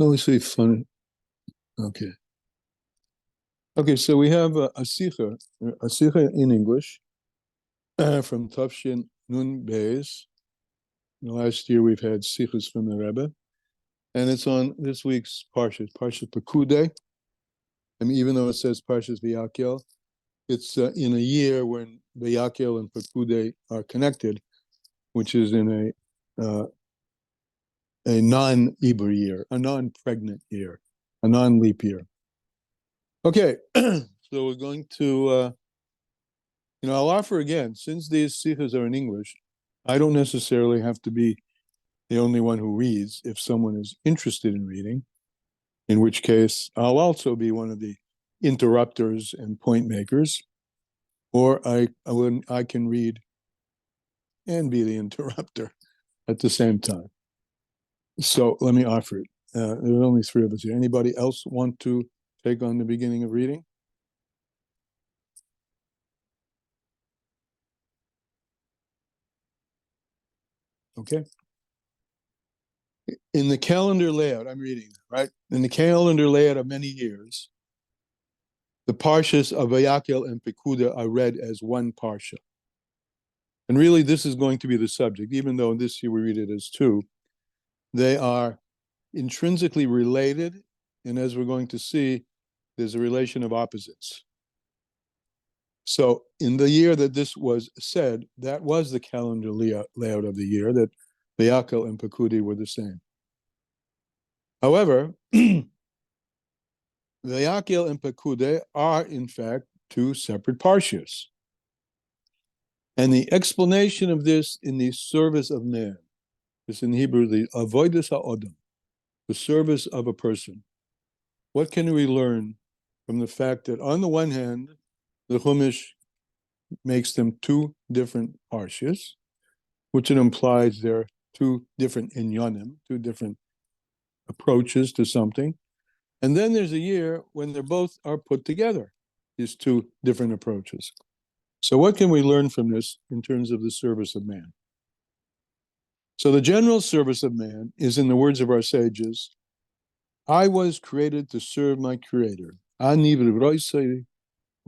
No, it's really funny. Okay. Okay, so we have a sikha in English from Tafshin Nun Beis. Last year we've had sikhas from the Rebbe, and it's on this week's Parshas Pekudei. I mean, even though it says Parshas V'Yakel, it's in a year when V'Yakel and Pekudei are connected, which is in a non-Eber year, a non-pregnant year, a non-leap year. Okay, so we're going to, I'll offer again, since these sikhas are in English, I don't necessarily have to be the only one who reads if someone is interested in reading, in which case I'll also be one of the interrupters and point makers, or I can read and be the interrupter at the same time. So let me offer it. There's only three of us here. Anybody else want to take on the beginning of reading? Okay. In the calendar layout, I'm reading, right? In the calendar layout of many years, the parshas of Vayakel and Pekuda are read as one parsha. And really, this is going to be the subject, even though this year we read it as two. They are intrinsically related, and as we're going to see, there's a relation of opposites. So in the year that this was said, that was the calendar layout of the year, that Vayakel and Pekudi were the same. However, Vayakel and Pekude are, in fact, two separate parshas. And the explanation of this in the service of man, is in Hebrew, the avodas ha'odam, the service of a person. What can we learn from the fact that, on the one hand, the Chumash makes them two different parshas, which it implies they're two different inyanim, two different approaches to something. And then there's a year when they both are put together, these two different approaches. So what can we learn from this in terms of the service of man? So the general service of man is, in the words of our sages, I was created to serve my Creator. Ani v'roisei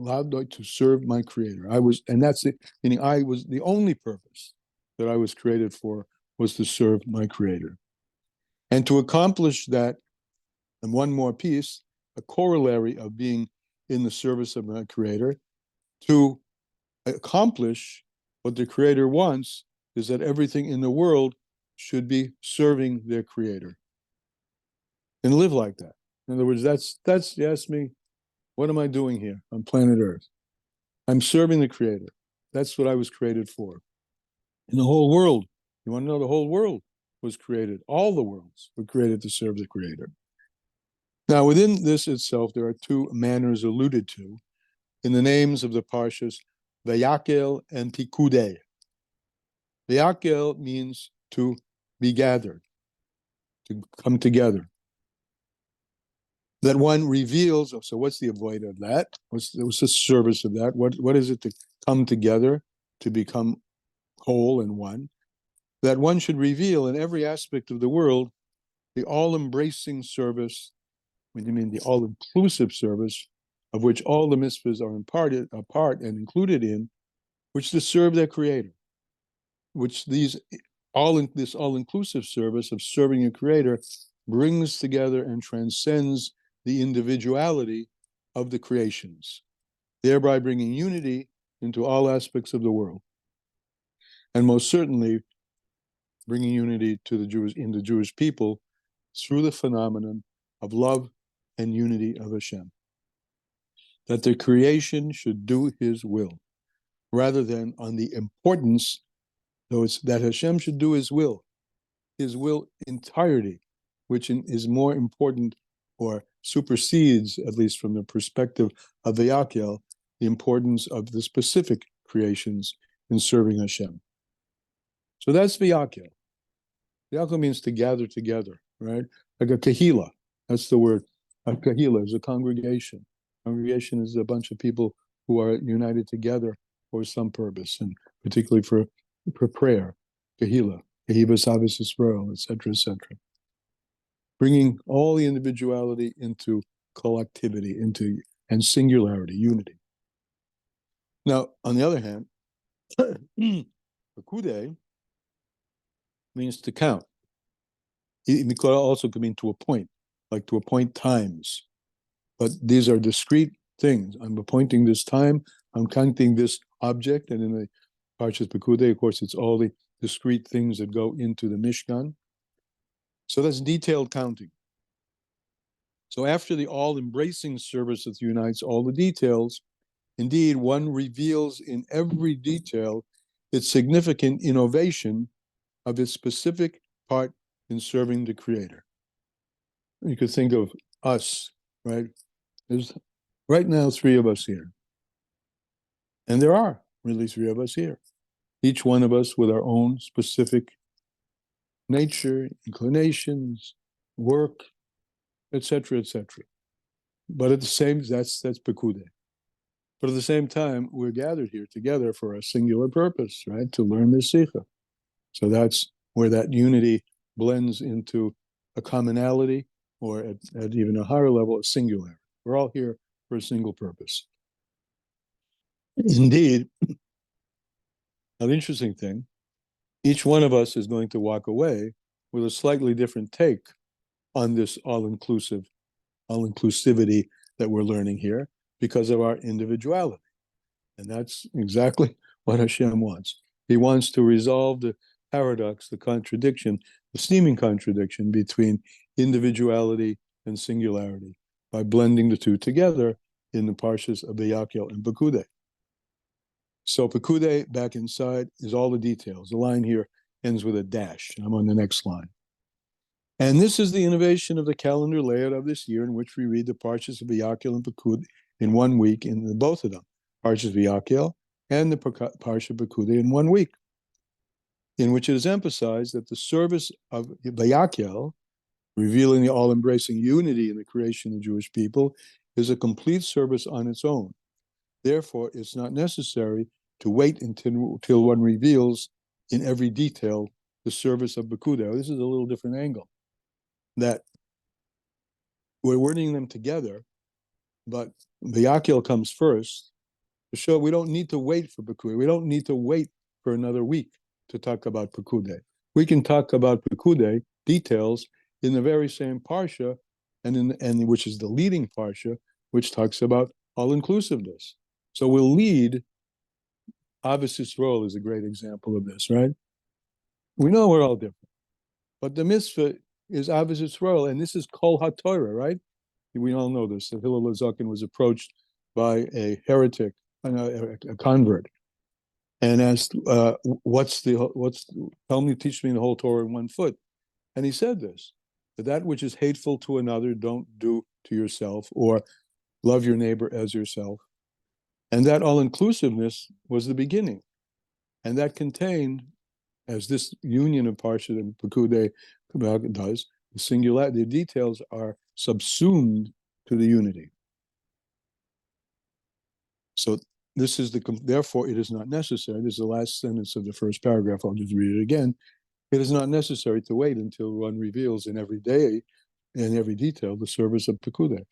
lavdoi, to serve my Creator. And that's it, meaning I was, the only purpose that I was created for was to serve my Creator. And to accomplish that, and one more piece, a corollary of being in the service of my Creator, to accomplish what the Creator wants is that everything in the world should be serving their Creator. And live like that. In other words, that's you ask me, what am I doing here on planet Earth? I'm serving the Creator. That's what I was created for. In the whole world, you want to know, the whole world was created. All the worlds were created to serve the Creator. Now, within this itself, there are two manners alluded to in the names of the parshas, Vayakel and Pekudei. Vayakel means to be gathered, to come together. That one reveals, so what's the avoid of that? What's the service of that? What is it to come together, to become whole and one? That one should reveal in every aspect of the world the all-embracing service, what do you mean, the all-inclusive service, of which all the mitzvahs are a part and included in, which to serve their Creator, which this all-inclusive service of serving a Creator brings together and transcends the individuality of the creations, thereby bringing unity into all aspects of the world, and most certainly bringing unity to the Jewish people through the phenomenon of love and unity of Hashem. That the creation should do His will, rather than on the importance, though it's that Hashem should do His will entirety, which is more important or supersedes, at least from the perspective of the Vayakel, the importance of the specific creations in serving Hashem. So that's Vayakel. Vayakel means to gather together, right? Like a kahila, that's the word. A kahila is a congregation. Congregation is a bunch of people who are united together for some purpose, and particularly for prayer, kahila, Kehibas Avis Yisrael, etc., etc. bringing all the individuality into collectivity, and singularity, unity. Now, on the other hand, Pakude means to count. It also could mean to appoint, like to appoint times. But these are discrete things. I'm appointing this time, I'm counting this object, and in the Parshas Pakude, of course, it's all the discrete things that go into the Mishkan. So that's detailed counting. So after the all-embracing service that unites all the details, indeed, one reveals in every detail its significant innovation of its specific part in serving the Creator. You could think of us, right? There's right now 3 of us here. And there are really 3 of us here. Each one of us with our own specific nature, inclinations, work, etc., etc. But at the same, that's Pekude. But at the same time, we're gathered here together for a singular purpose, right? To learn this Sikha. So that's where that unity blends into a commonality, or at even a higher level, a singularity. We're all here for a single purpose. Indeed, an interesting thing, each one of us is going to walk away with a slightly different take on this all-inclusivity that we're learning here because of our individuality. And that's exactly what Hashem wants. He wants to resolve the paradox, the contradiction, the seeming contradiction between individuality and singularity by blending the two together in the Parshas of Vayakhel and Pekude. So Pekude, back inside, is all the details. The line here ends with a dash. I'm on the next line. And this is the innovation of the calendar layout of this year, in which we read the Parshas of Vayakhel and Pekude in 1 week, in both of them, Parshas Vayakhel and the Parsha Pekude in 1 week, in which it is emphasized that the service of Vayakhel, revealing the all-embracing unity in the creation of the Jewish people, is a complete service on its own. Therefore, it's not necessary to wait until one reveals in every detail the service of Pekude. This is a little different angle, that we're wording them together, but Vayakhel comes first to show we don't need to wait for Pekude. We don't need to wait for another week to talk about Pekude. We can talk about Pekude details in the very same parsha, and which is the leading parsha, which talks about all-inclusiveness. So we'll lead. Avi Kamman is a great example of this, right? We know we're all different, but the mitzvah is Avi Kamman, and this is Kol HaTorah, right? We all know this. That Hillel Zaken was approached by a heretic, a convert, and asked, teach me the whole Torah in 1 foot. And he said this, that which is hateful to another, don't do to yourself, or love your neighbor as yourself. And that all-inclusiveness was the beginning. And that contained, as this union of Parsha and Pekude does, the singularity, the details are subsumed to the unity. So this is therefore it is not necessary, this is the last sentence of the first paragraph, I'll just read it again. It is not necessary to wait until one reveals in every day, in every detail, the service of Pekude.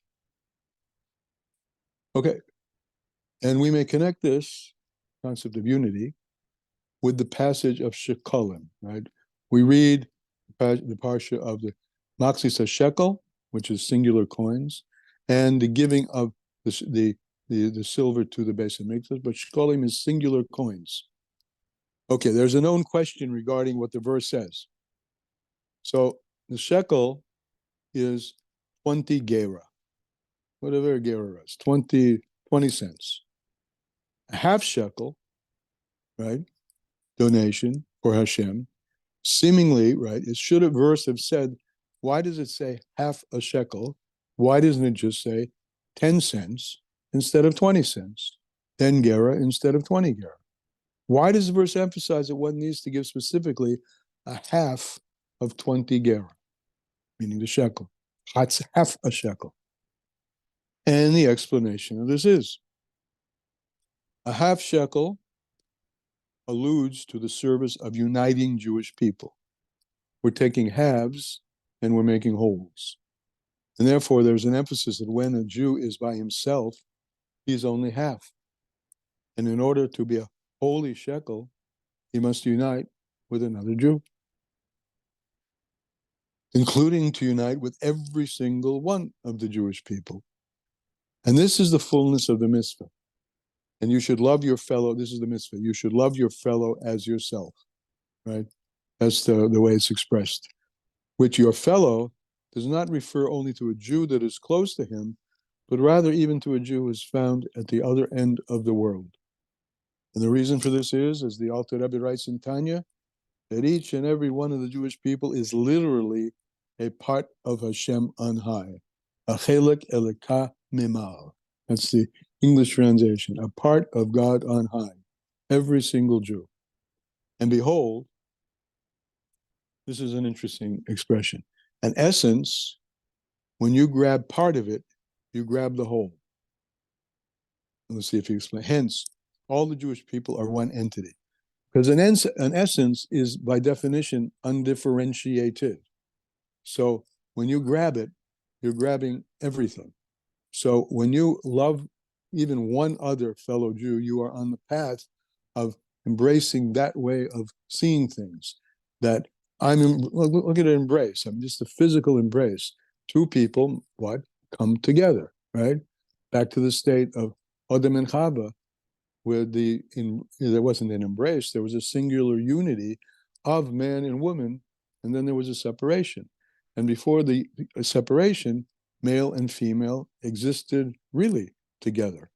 Okay. And we may connect this concept of unity with the passage of Shekalim, right? We read the parsha of the Maxis Shekel, which is singular coins, and the giving of the silver to the Beis Hamikdash, but Shekalim is singular coins. Okay, there's a known question regarding what the verse says. So the shekel is 20 gera, whatever a gera is, 20 cents. A half shekel, right, donation for Hashem, seemingly, right, it should a verse have said, why does it say half a shekel? Why doesn't it just say 10 cents instead of 20 cents? 10 gera instead of 20 gera? Why does the verse emphasize that one needs to give specifically a half of 20 gera, meaning the shekel? That's half a shekel. And the explanation of this is, a half shekel alludes to the service of uniting Jewish people. We're taking halves and we're making wholes. And therefore, there's an emphasis that when a Jew is by himself, he's only half. And in order to be a holy shekel, he must unite with another Jew, including to unite with every single one of the Jewish people. And this is the fullness of the mitzvah. And you should love your fellow, this is the mitzvah, you should love your fellow as yourself, right? That's the way it's expressed. Which your fellow does not refer only to a Jew that is close to him, but rather even to a Jew who is found at the other end of the world. And the reason for this is, as the Alter Rebbe writes in Tanya, that each and every one of the Jewish people is literally a part of Hashem on high. A chelek eleka mimar. That's the English translation. A part of God on high. Every single Jew. And behold, this is an interesting expression. An essence, when you grab part of it, you grab the whole. Let's see if you explain. Hence, all the Jewish people are one entity. Because an essence is, by definition, undifferentiated. So when you grab it, you're grabbing everything. So when you love even one other fellow Jew, you are on the path of embracing that way of seeing things. That look at an embrace. I'm just a physical embrace. Two people, what? Come together, right? Back to the state of Adam and Chava, where there wasn't an embrace, there was a singular unity of man and woman, and then there was a separation. And before the separation, male and female existed really together.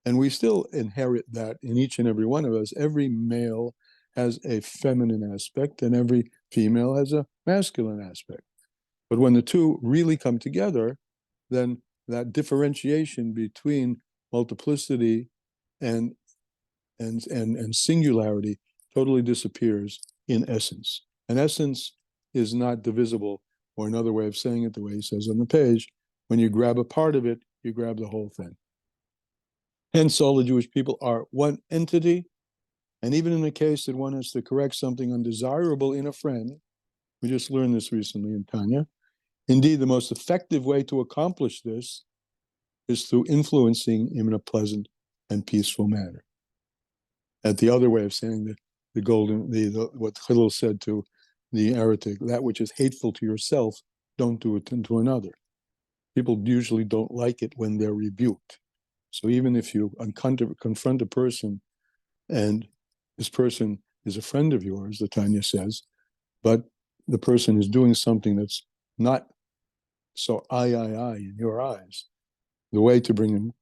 And we still inherit that in each and every one of us. Every male has a feminine aspect, and every female has a masculine aspect. But when the two really come together, then that differentiation between multiplicity and singularity totally disappears in essence. And essence is not divisible, or another way of saying it, the way he says on the page, when you grab a part of it, you grab the whole thing. Hence, all the Jewish people are one entity, and even in the case that one has to correct something undesirable in a friend, we just learned this recently in Tanya, indeed, the most effective way to accomplish this is through influencing him in a pleasant and peaceful manner. At the other way of saying what Chilul said to the heretic, that which is hateful to yourself, don't do it to another. People usually don't like it when they're rebuked. So even if you confront a person, and this person is a friend of yours, the Tanya says, but the person is doing something that's not so I in your eyes, the way to bring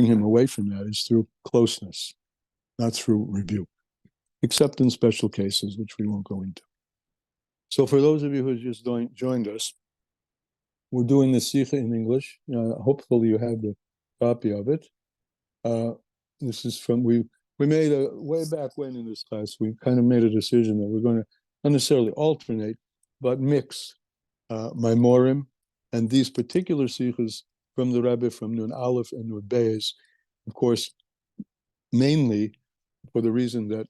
him away from that is through closeness, not through rebuke, except in special cases, which we won't go into. So for those of you who just joined us, we're doing the Sikha in English. Hopefully you have the copy of it. This is from, we made way back when in this class, we kind of made a decision that we're going to not necessarily alternate, but mix Maimorim and these particular Sikhas from the Rebbe, from Nun Aleph and Nun Beis, of course, mainly for the reason that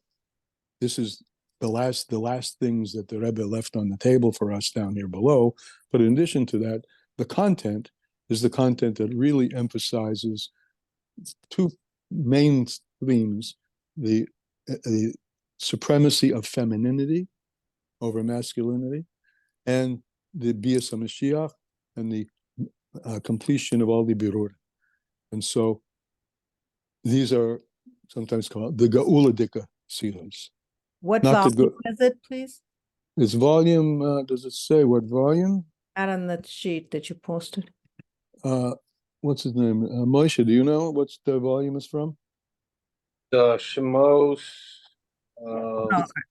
this is the last things that the Rebbe left on the table for us down here below. But in addition to that, the content is the content that really emphasizes two main themes: the supremacy of femininity over masculinity, and the Bias HaMashiach, and the completion of all the Birur. And so these are sometimes called the Geula Dika Silas. What volume is it, please? It's volume, does it say what volume? Not on the sheet that you posted. What's his name? Moshe, do you know what the volume is from? The Shemos.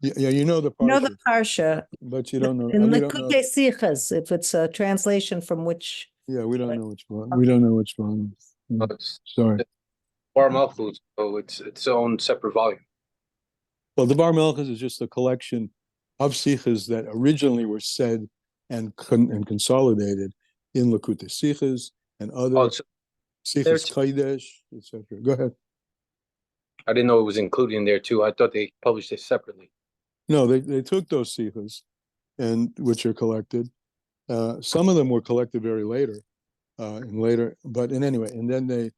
Yeah, you know the Parsha. You know the Parsha. But you don't know. In We don't know. Likutei Sichas, if it's a translation from which. Yeah, we don't know which one. We don't know which one. Sorry. Bar Malchus, so it's its own separate volume. Well, the Bar Malchus is just a collection of Sichas that originally were said and consolidated in Likutei Sichas and other Sichas Kodesh, etc. Go ahead. I didn't know it was included in there too. I thought they published it separately. No, they took those Sichas, and which are collected, Some of them were collected very later, but anyway, and then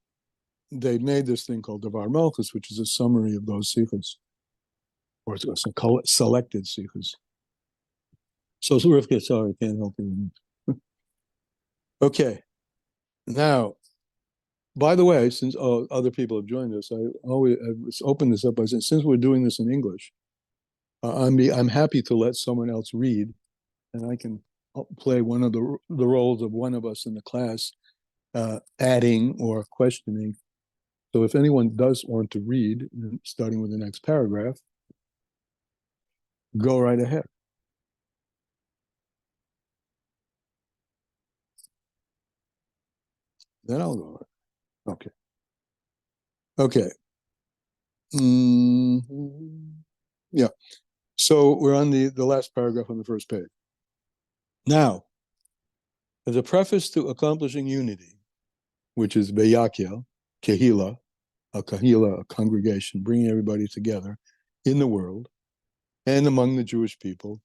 they made this thing called Devar Malchus, which is a summary of those sikhs, or it's a selected sikhs. So Rivka, sorry, can't help you. Okay, now, by the way, since other people have joined us, I open this up by saying, since we're doing this in English, I'm happy to let someone else read, and I can play one of the roles of one of us in the class, adding or questioning. So if anyone does want to read, starting with the next paragraph, go right ahead. Then I'll go. Okay. Okay. Yeah. So we're on the last paragraph on the first page. Now, as a preface to accomplishing unity, which is Beyakia, Kehila, a congregation, bringing everybody together in the world and among the Jewish people,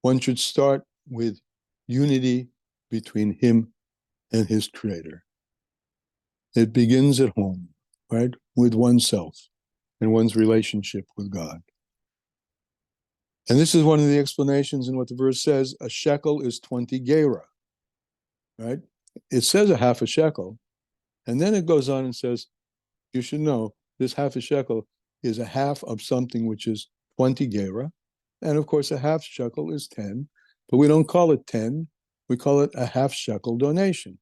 one should start with unity between him and his creator. It begins at home, right? With oneself and one's relationship with God. And this is one of the explanations in what the verse says, a shekel is 20 gera, right? It says a half a shekel, and then it goes on and says, you should know this half a shekel is a half of something which is 20 gera, and of course a half shekel is 10, but we don't call it 10, we call it a half shekel donation.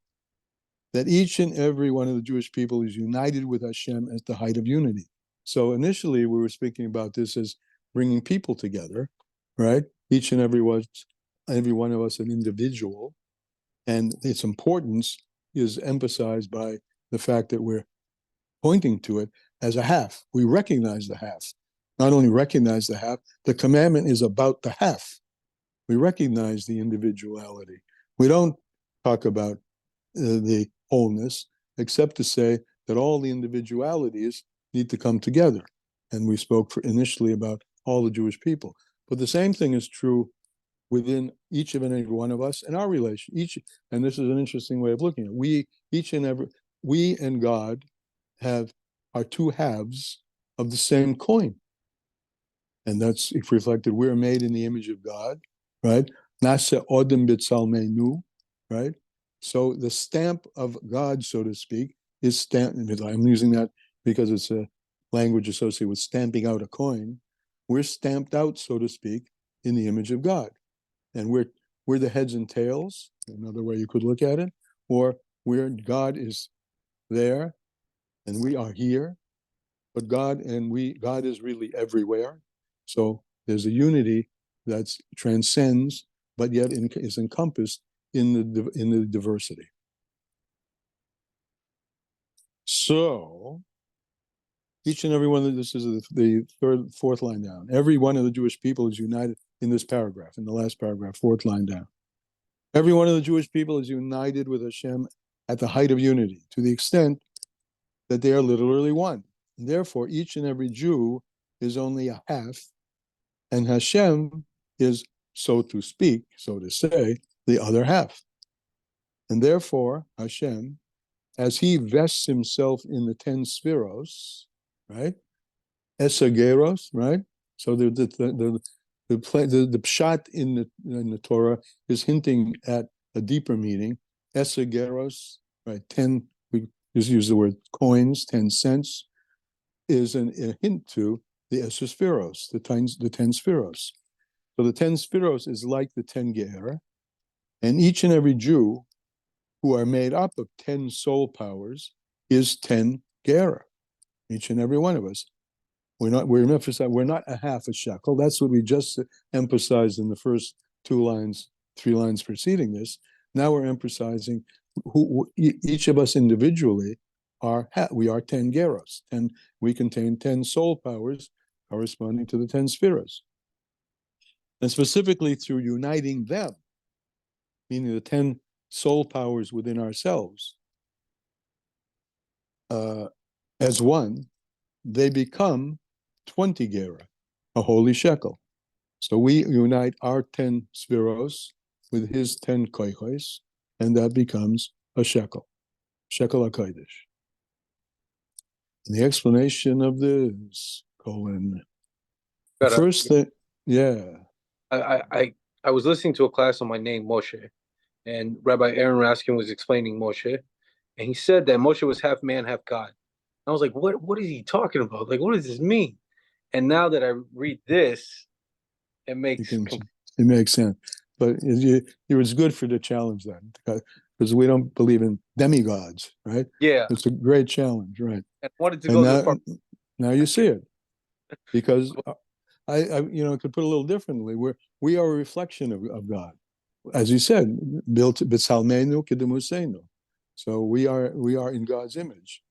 That each and every one of the Jewish people is united with Hashem at the height of unity. So initially we were speaking about this as bringing people together, right? Each and every one of us an individual, and its importance is emphasized by the fact that we're pointing to it as a half. We recognize the half. Not only recognize the half, the commandment is about the half. We recognize the individuality. We don't talk about the wholeness, except to say that all the individualities need to come together. And we spoke initially about all the Jewish people. But the same thing is true within each and every one of us and our relation. And this is an interesting way of looking at it. We and God are two halves of the same coin. And that's reflected. We're made in the image of God, right? Nasa odem b'tzalmeinu, right? So the stamp of God, so to speak, is stamped. I'm using that because it's a language associated with stamping out a coin. We're stamped out, so to speak, in the image of God. And we're the heads and tails, another way you could look at it, or where God is there and we are here, but God is really everywhere. So there's a unity that transcends, but yet is encompassed in the diversity. So each and every one of this is the fourth line down. Every one of the Jewish people is united in this paragraph, in the last paragraph, fourth line down. Every one of the Jewish people is united with Hashem at the height of unity, to the extent that they are literally one. And therefore, each and every Jew is only a half, and Hashem is, so to speak, so to say, the other half. And therefore, Hashem, as he vests himself in the 10 spheros, right? Esageros, right? So the pshat in the Torah is hinting at a deeper meaning. Esageros, right? 10, we just use the word coins, 10 cents, is a hint to the Esespheros, the 10 spheros. So the 10 spheros is like the 10 ger, and each and every Jew who are made up of 10 soul powers is 10 ger. Each and every one of us. We're not a half a shekel. That's what we just emphasized in the first 3 lines preceding this. Now we're emphasizing each of us individually we are 10 geros. We contain 10 soul powers corresponding to the 10 spheres. And specifically through uniting them, meaning the 10 soul powers within ourselves, as one, they become 20 gera, a holy shekel. So we unite our 10 spheros with his 10 koichos, and that becomes a shekel HaKodesh. And the explanation of this, colon, the first thing, yeah. I was listening to a class on my name, Moshe, and Rabbi Aaron Raskin was explaining Moshe, and he said that Moshe was half man, half God. I was like, what is he talking about? Like, what does this mean? And now that I read this, it makes sense. But it's good for to challenge that, because we don't believe in demigods, right? Yeah. It's a great challenge, right? I wanted to go this far. Now you see it, because I could put it a little differently. We are a reflection of God, as you said, built b'tzalmeinu k'demusenu. So we are in God's image,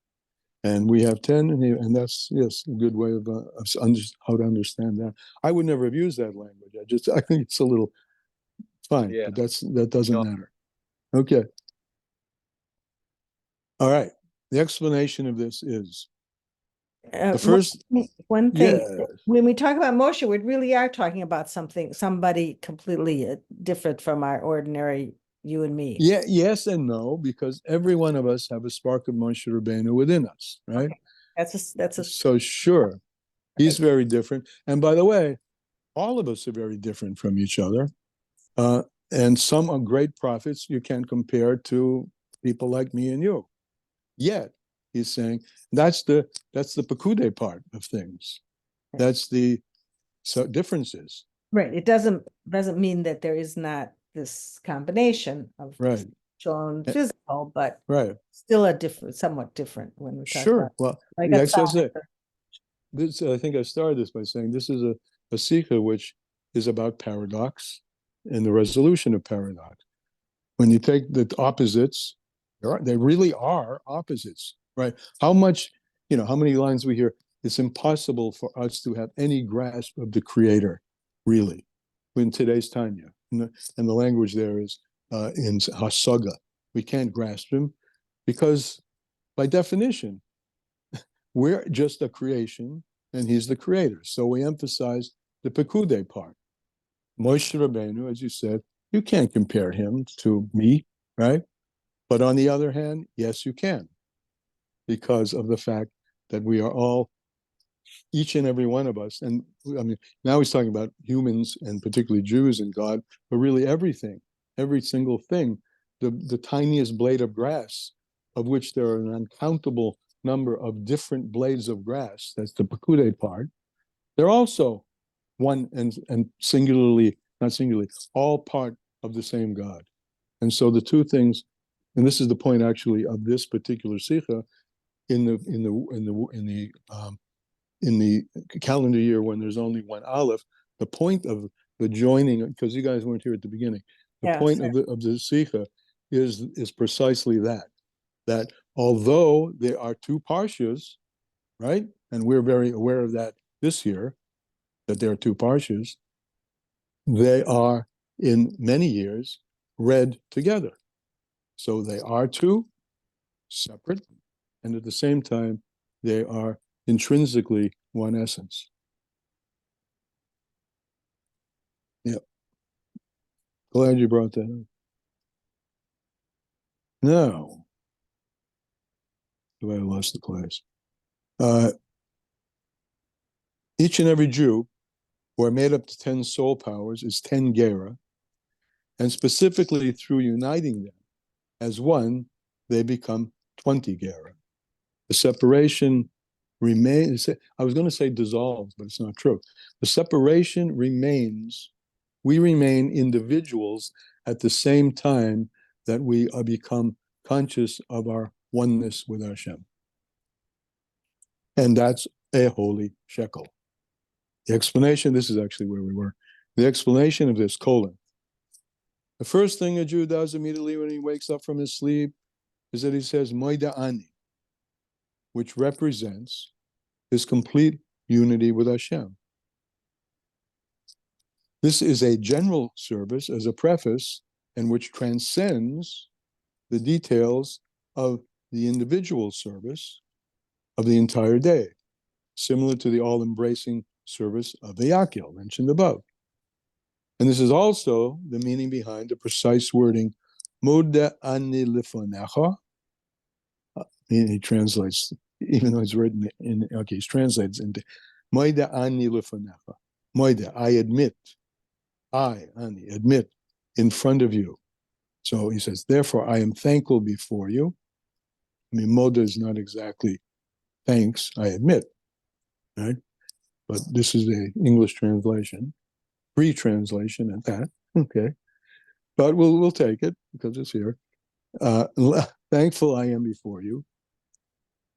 and we have 10, and that's, yes, a good way of how to understand that. I would never have used that language. I think it's a little fine, Yeah. but that doesn't matter. Okay. All right. The explanation of this is the first. One thing, Yeah. when we talk about Moshe, we really are talking about somebody completely different from our ordinary you and me. Yeah, yes and no, because every one of us have a spark of Moshe Rabbeinu within us, right? Okay. So sure, he's very different. And by the way, all of us are very different from each other. And some are great prophets you can't compare to people like me and you. Yet, he's saying that's the Pekude part of things. That's the differences. Right. It doesn't mean that there is not this combination of spiritual and physical, but still somewhat different when we talk about. Well, like I think I started this by saying this is a sikha which is about paradox and the resolution of paradox. When you take the opposites, they really are opposites, right? How many lines we hear, it's impossible for us to have any grasp of the Creator, really, in today's Tanya. And the language there is in Hasaga. We can't grasp him because, by definition, we're just a creation and he's the creator. So we emphasize the Pekude part. Moshe Rabbeinu, as you said, you can't compare him to me, right? But on the other hand, yes, you can, because of the fact that we are all, each and every one of us, and I mean, now he's talking about humans and particularly Jews and God, but really everything, every single thing, the tiniest blade of grass, of which there are an uncountable number of different blades of grass, that's the Pekude part, they're also one and singularly, not singularly, all part of the same God. And so the two things, and this is the point actually of this particular sikha, in the calendar year when there's only one aleph, the point of the joining, because you guys weren't here at the beginning, the point of the sikha is precisely that although there are two parshas, right, and we're very aware of that this year, that there are two parshas, they are in many years read together. So they are two separate, and at the same time, they are intrinsically one essence. Yeah. Glad you brought that up. Now, I lost the place. Each and every Jew, who are made up to 10 soul powers, is 10 Gera, and specifically through uniting them as one, they become 20 Gera. The separation remains, I was going to say dissolves, but it's not true. The separation remains, we remain individuals at the same time that we become conscious of our oneness with Hashem. And that's a holy shekel. The explanation, this is actually where we were. The explanation of this, colon. The first thing a Jew does immediately when he wakes up from his sleep is that he says, Moida Ani, which represents his complete unity with Hashem. This is a general service as a preface and which transcends the details of the individual service of the entire day, similar to the all-embracing service of the Yakil mentioned above. And this is also the meaning behind the precise wording, Moda ani lifonecha. He translates, even though it's written in, okay, he translates into Moida ani lifonecha. Moida, I admit, ani, admit in front of you. So he says, therefore, I am thankful before you. I mean, moda is not exactly thanks, I admit, right? But this is the English translation, free translation at that, okay? But we'll take it because it's here. Thankful I am before you,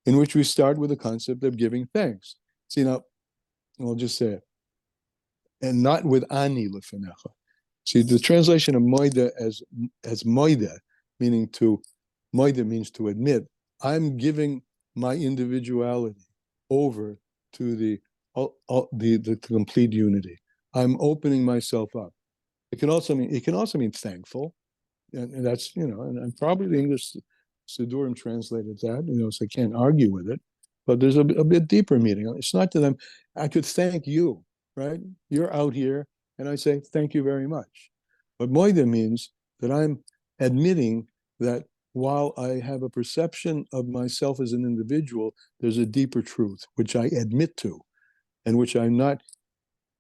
in which we start with the concept of giving thanks. See, now, I'll just say it, and not with ani lefenecha. See, the translation of moida as moida, meaning moida means to admit, I'm giving my individuality over to the complete unity. I'm opening myself up. It can also mean thankful, and that's, and probably the English Siddurim translated that, so I can't argue with it. But there's a bit deeper meaning. It's not that I could thank you, right? You're out here, and I say thank you very much. But moida means that I'm admitting that while I have a perception of myself as an individual, there's a deeper truth which I admit to, and which I'm not,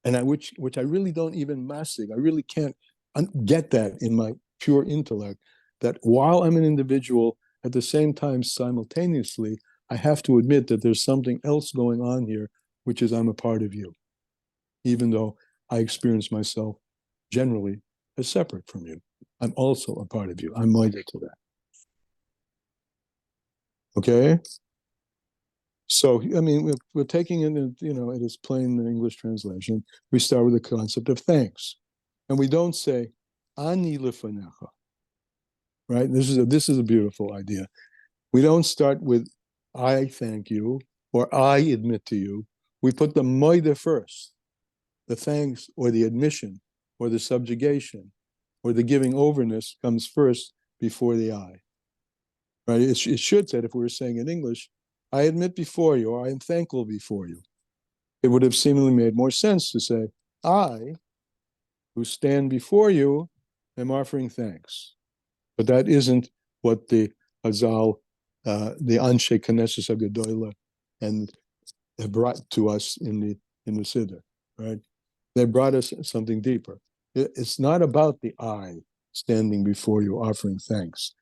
and which I really don't even masig. I really can't get that in my pure intellect. That while I'm an individual, at the same time, simultaneously, I have to admit that there's something else going on here, which is I'm a part of you, even though I experience myself generally as separate from you. I'm also a part of you. I'm moided to that. Okay? So, I mean, we're taking in, it is plain English translation. We start with the concept of thanks. And we don't say, ani lefanecha, right? This is a beautiful idea. We don't start with, I thank you, or I admit to you. We put the moida first, the thanks, or the admission, or the subjugation, or the giving overness comes first before the I. Right? It should say, if we were saying in English, I admit before you, or I am thankful before you. It would have seemingly made more sense to say, I, who stand before you, am offering thanks. But that isn't what the Hazal, the Anshe Knesset HaGadola, and have brought to us in the Siddur, right? They brought us something deeper. It's not about the I standing before you offering thanks.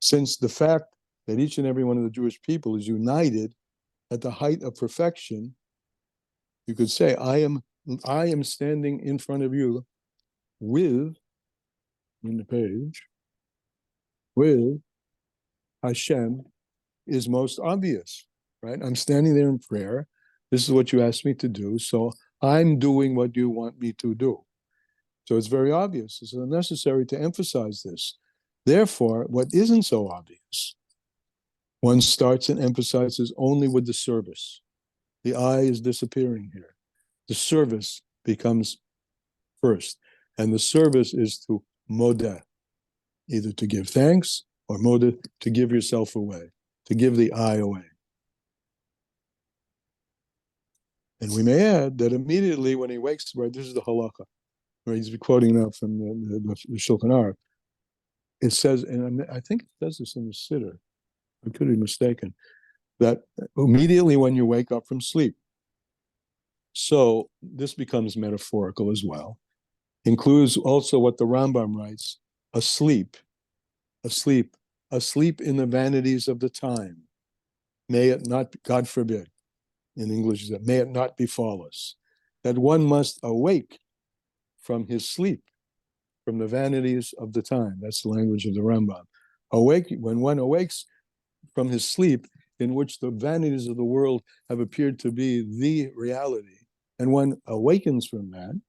Since the fact that each and every one of the Jewish people is united at the height of perfection, you could say, I am standing in front of you with, in the page, with Hashem is most obvious, right? I'm standing there in prayer. This is what you asked me to do, so I'm doing what you want me to do. So it's very obvious. It's unnecessary to emphasize this. Therefore, what isn't so obvious, one starts and emphasizes only with the service. The I is disappearing here. The service becomes first. And the service is to modeh, either to give thanks or modeh, to give yourself away, to give the I away. And we may add that immediately when he wakes, right, this is the halakha, where he's quoting now from the Shulchan Aruch. It says, and I think it says this in the Siddur, I could be mistaken, that immediately when you wake up from sleep. So this becomes metaphorical as well. Includes also what the Rambam writes, asleep in the vanities of the time. May it not, God forbid, in English, that may it not befall us. That one must awake from his sleep, from the vanities of the time. That's the language of the Rambam. When one awakes from his sleep, in which the vanities of the world have appeared to be the reality, and one awakens from that,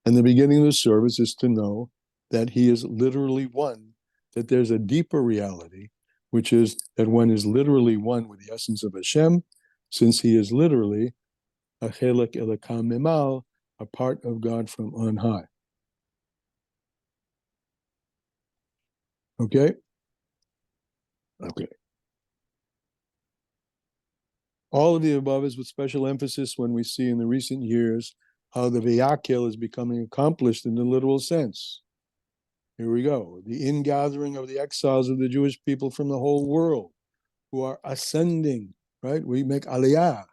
and the beginning of the service is to know that he is literally one, that there's a deeper reality, which is that one is literally one with the essence of Hashem, since he is literally a chelek elokam mimal, a part of God from on high. Okay? Okay. All of the above is with special emphasis when we see in the recent years how the Vayakil is becoming accomplished in the literal sense. Here we go. The ingathering of the exiles of the Jewish people from the whole world who are ascending, right? We make aliyah.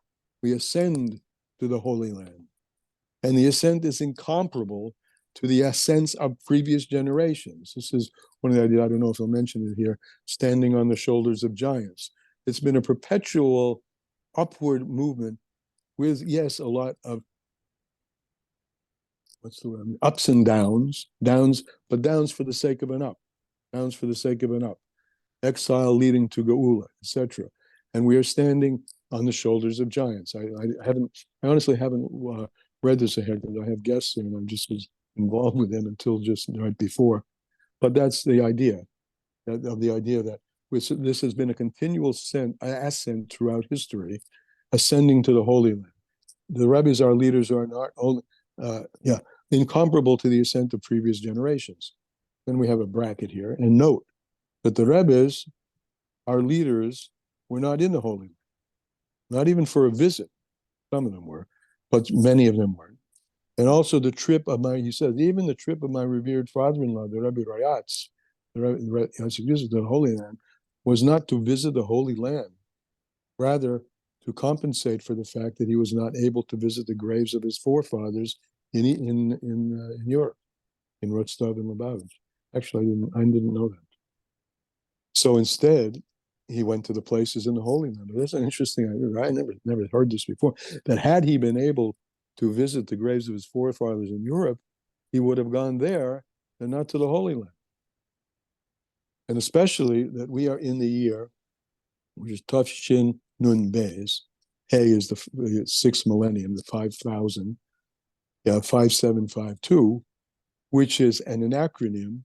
We ascend to the Holy Land. And the ascent is incomparable to the ascents of previous generations. This is one of the ideas, I don't know if I'll mention it here, standing on the shoulders of giants. It's been a perpetual upward movement with, yes, a lot of, what's the word, ups and downs, but downs for the sake of an up, downs for the sake of an up, exile leading to Geula, etc. And we are standing on the shoulders of giants. I honestly haven't read this ahead because I have guests and I just was involved with them until just right before. But that's the idea, that this has been a continual ascent throughout history, ascending to the Holy Land. The rabbis, our leaders, are not only, incomparable to the ascent of previous generations. Then we have a bracket here, and note that the rabbis, our leaders, were not in the Holy Land, not even for a visit. Some of them were, but many of them weren't. And also the trip of he says, even the trip of my revered father-in-law, the Rabbi Rayatz, to the Holy Land, was not to visit the Holy Land, rather to compensate for the fact that he was not able to visit the graves of his forefathers in Europe, in Rostov and Lubavitch. Actually, I didn't know that. So instead, he went to the places in the Holy Land. That's an interesting idea. I never heard this before. That had he been able to visit the graves of his forefathers in Europe, he would have gone there and not to the Holy Land. And especially that we are in the year, which is Tav Shin Nun Beis. Hey is the sixth millennium, the 5000, 5752, which is, and an acronym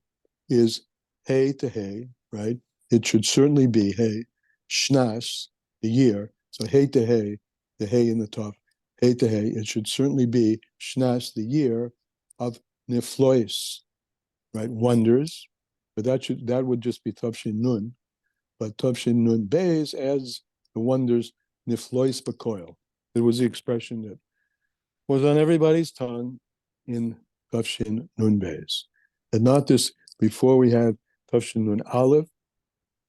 is Hey to Hey, right? It should certainly be Hey, Shnas, the year. So Hey to Hey, the Hey in the top, Hey to Hey, it should certainly be Shnas, the year of Niflois, right? Wonders. But that would just be Tavshin Nun. But Tavshin Nun Beis adds the wonders Niflois Bakoil. It was the expression that was on everybody's tongue in Tavshin Nun Beis. And not this, before we had Tavshin Nun Aleph,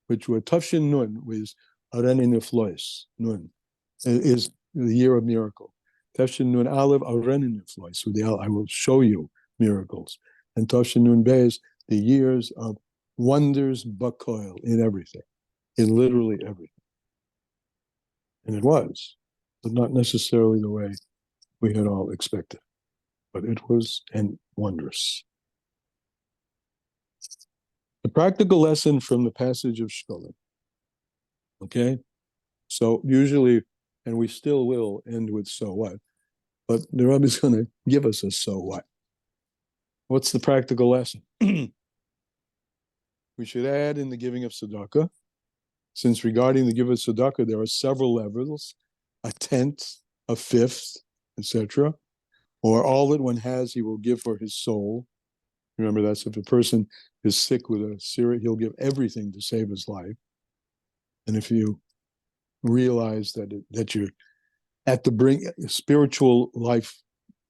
which were Tavshin Nun, was Areni Niflois, Nun, is the year of miracle. Tavshin Nun Aleph, Areni Niflois, with the I will show you miracles. And Tavshin Nun Beis, the years of wonders bakoil in everything, in literally everything. And it was, but not necessarily the way we had all expected. But it was and wondrous. The practical lesson from the passage of Shkolim. Okay? So usually, and we still will end with so what, but the Rebbe is going to give us a so what. What's the practical lesson? We should add in the giving of tzedakah, since regarding the giving of tzedakah, there are several levels, a tenth, a fifth, etc. Or all that one has, he will give for his soul. Remember, that's if a person is sick with a serious, he'll give everything to save his life. And if you realize that you're at the brink, spiritual life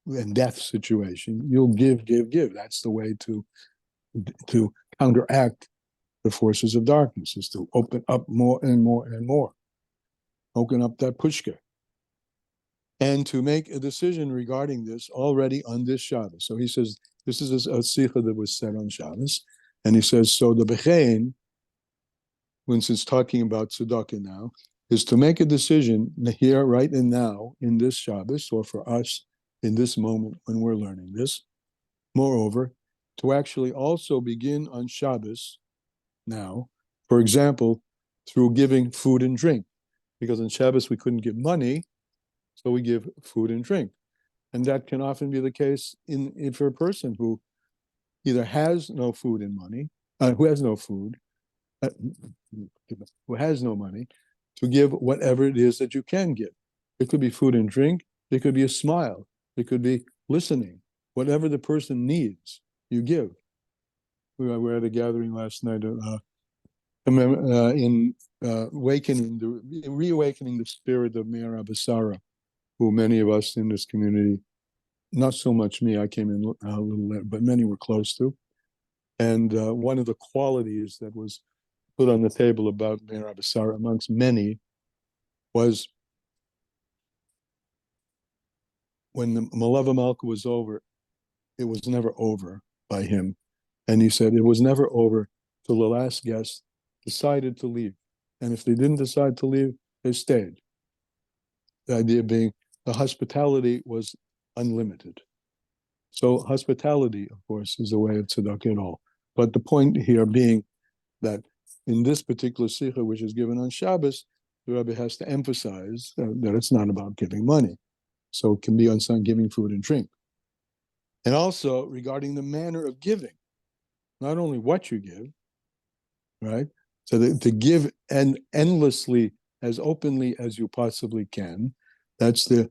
and death situation, you'll give. That's the way to counteract the forces of darkness, is to open up more and more and more. Open up that pushka. And to make a decision regarding this already on this Shabbos. So he says, this is a sikha that was said on Shabbos. And he says, so the Bechein, when it's talking about tzedakah now, is to make a decision here, right and now, in this Shabbos, or for us, in this moment when we're learning this. Moreover, to actually also begin on Shabbos now, for example, through giving food and drink. Because on Shabbos we couldn't give money, so we give food and drink. And that can often be the case for a person who either has no food and money, who has no food, who has no money, to give whatever it is that you can give. It could be food and drink, it could be a smile, it could be listening. Whatever the person needs, you give. We were at a gathering last night in reawakening the spirit of Meir Abasara, who many of us in this community not so much me, I came in a little later, but many were close to. And one of the qualities that was put on the table about Meir Abisara amongst many was when the Maleva Malka was over, it was never over by him. And he said it was never over till the last guest decided to leave. And if they didn't decide to leave, they stayed. The idea being the hospitality was unlimited. So hospitality, of course, is a way of tzedakah at all. But the point here being that in this particular sikha, which is given on Shabbos, the Rebbe has to emphasize that it's not about giving money. So it can be on some giving food and drink. And also regarding the manner of giving, not only what you give, right? So to give endlessly, as openly as you possibly can, that's the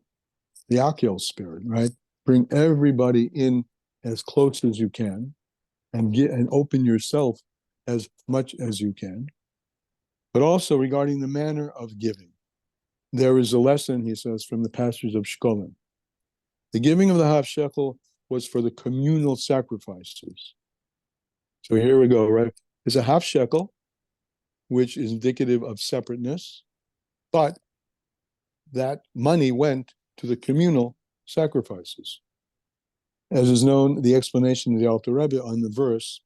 Akhil spirit, right? Bring everybody in as close as you can and open yourself as much as you can. But also regarding the manner of giving. There is a lesson, he says, from the pastors of Shkolim. The giving of the half shekel was for the communal sacrifices. So here we go, right? It's a half shekel, which is indicative of separateness, but that money went to the communal sacrifices. As is known, the explanation of the Alter Rebbe on the verse,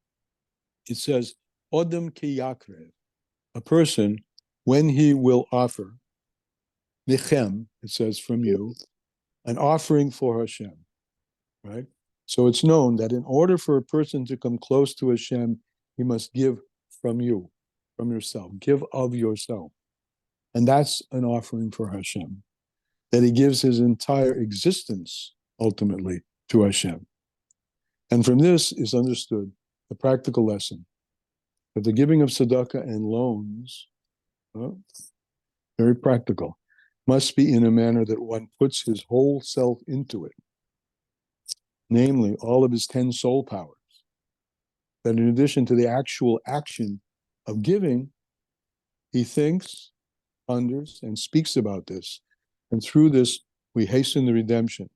it says, Odem ki yakrev, a person, when he will offer, nichem, it says from you, an offering for Hashem, right? So it's known that in order for a person to come close to Hashem, he must give from you, from yourself, give of yourself. And that's an offering for Hashem, that he gives his entire existence, ultimately, to Hashem. And from this is understood the practical lesson that the giving of tzedakah and loans, very practical, must be in a manner that one puts his whole self into it, namely all of his 10 soul powers. That in addition to the actual action of giving, he thinks, ponders, and speaks about this. And through this, we hasten the redemption.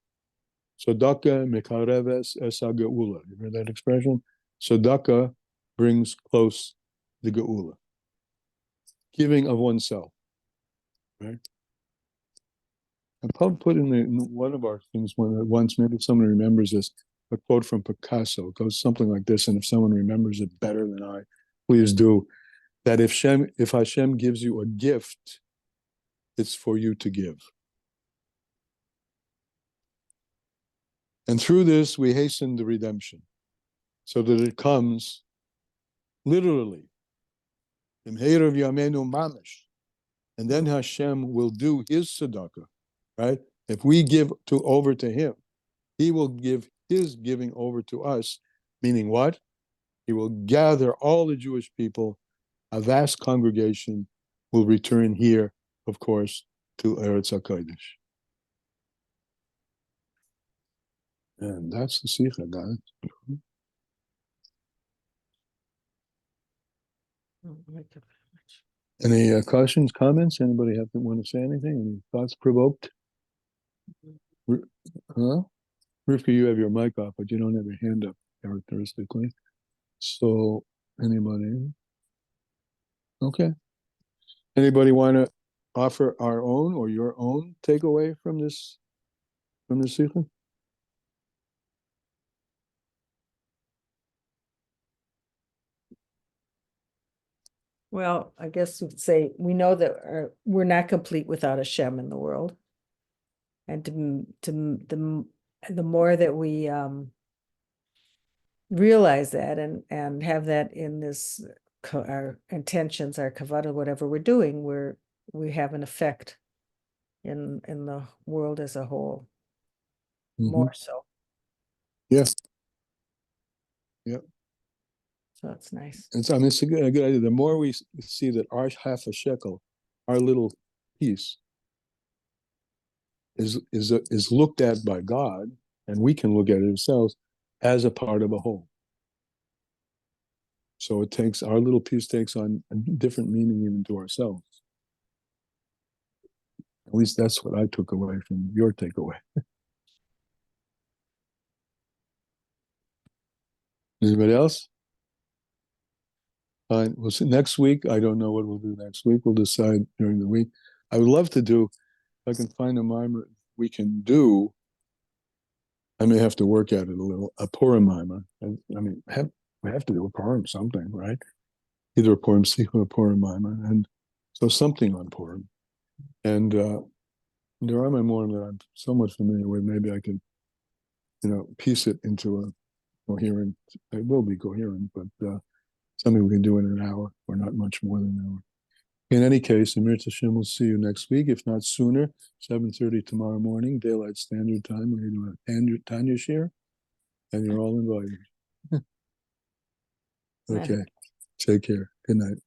Tzedakah mekareves es ha'geula. You heard that expression? Tzedakah brings close the geula. Giving of oneself. Right? I put in one of our things once, maybe someone remembers this, a quote from Picasso. It goes something like this, and if someone remembers it better than I, please do. That if Hashem gives you a gift, it's for you to give. And through this, we hasten the redemption, so that it comes literally. And then Hashem will do his tzedakah, right? If we give over to him, he will give his giving over to us, meaning what? He will gather all the Jewish people, a vast congregation will return here, of course, to Eretz HaKodesh. And that's the Sikha, guys. Any questions, comments? Anybody want to say anything? Any thoughts provoked? Huh? Rivka, you have your mic off, but you don't have your hand up characteristically. So, anybody? Okay. Anybody want to offer our own or your own takeaway from this Sikha? Well, I guess we'd say we know that we're not complete without Hashem in the world, and the more that we realize that and have that in this our intentions, our kavana, whatever we're doing, we have an effect in the world as a whole, more so. Yes. Yeah. So it's nice. It's a good idea. The more we see that our half a shekel, our little piece, is looked at by God, and we can look at it ourselves as a part of a whole. So our little piece takes on a different meaning even to ourselves. At least that's what I took away from your takeaway. Anybody else? Fine. We'll see next week. I don't know what we'll do next week. We'll decide during the week. I would love to do, if I can find a mimer we can do. I may have to work at it a little. A Purim mimer. I mean, we have to do a Purim something, right? Either a Purim sequel or a Purim mimer, and so something on Purim. And there are my more that I'm somewhat familiar with. Maybe I can, piece it into a coherent. It will be coherent, but something we can do in an hour, or not much more than an hour. In any case, Amir Tashem will see you next week, if not sooner. 7:30 tomorrow morning, Daylight Standard Time. We're going to do a Tanya share, and you're all invited. Okay. Take care. Good night.